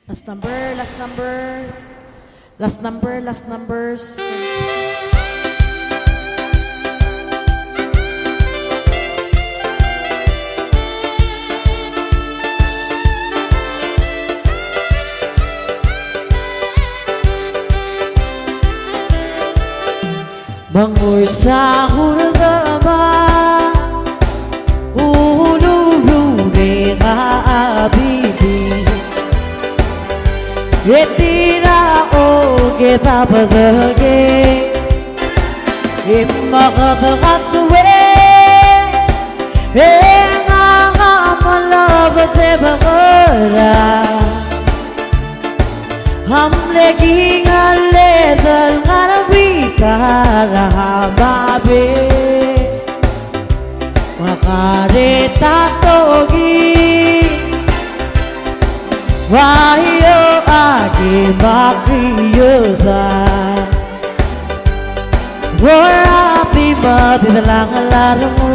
Last number, last number. Last number, last numbers. Bangur sa hurgama Ulu-ulu abibi Yetira o kita badage Immakatakasawe Enangamalabate bagara हम लेकिन ले दल गरबी का रहा बाबे वकारे तातोगी वाहियो आगे बाकियो दा वराती बाती दलांग लारमू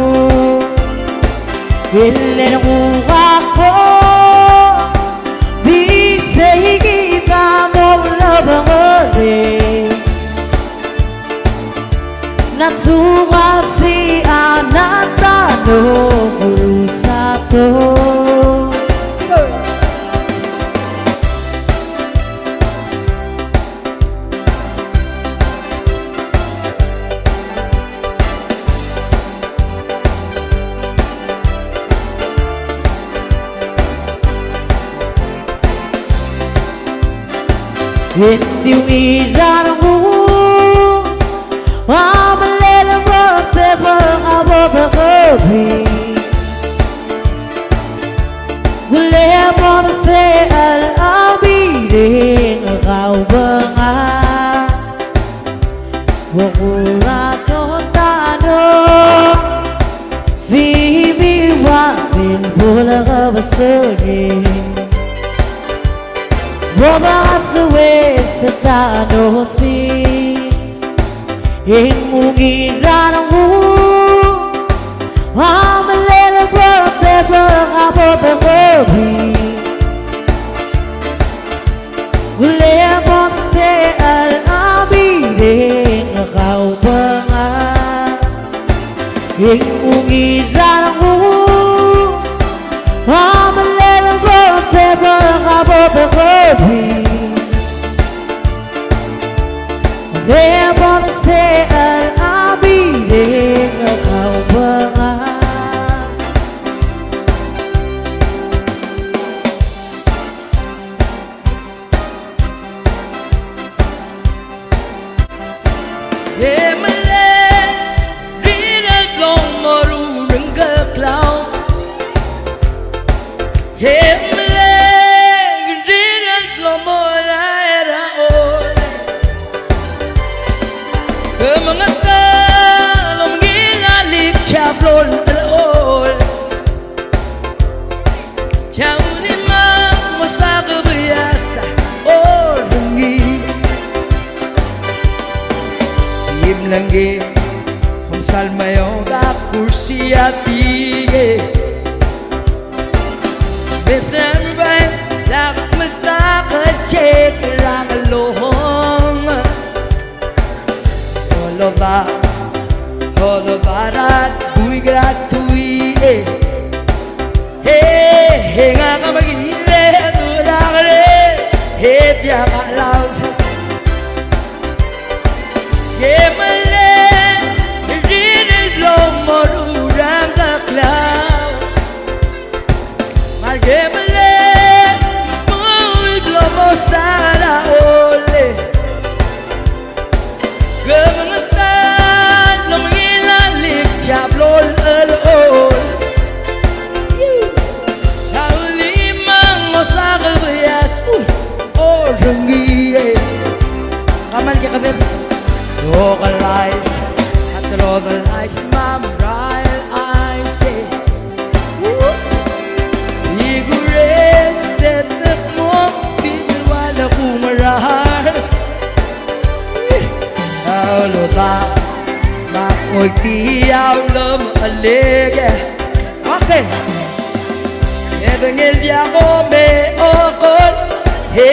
इल्ले नूगाको Natsumasi anata no kurusato Hindi umiranamu Amalena bote bagabi Lemo na se al-abiring Kau banga Wakurato tano Simiwasin Pula kabasagin Wabakasawe sa tano si Ingungiran mo Amalena bote bagabi Lemo na se al-abiring Kau banga Ingungiran mo Amalena bote bagabi Lemo na se al-abiring Kau banga Langge hum salmayo da kursi atige Besen bay dak mata kachet rang lohong Holova rat bui gratui He nga magile tu dagre he pya malaus Localize, after all the lies, mom, right, I say. Igure set the mock, people while the boomerang. Lola, ma oti aulam alege. Okay. Ebengel biago me okol, he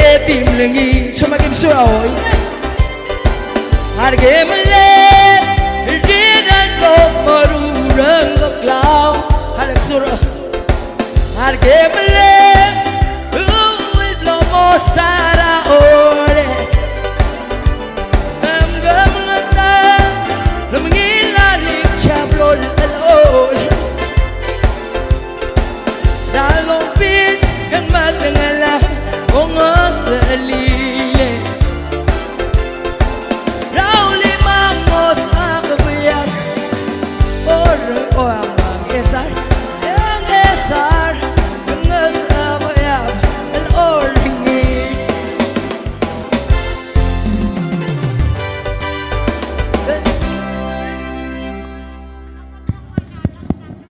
hoy Harge male Dinan lo marurang aglaw Halag sura Harge male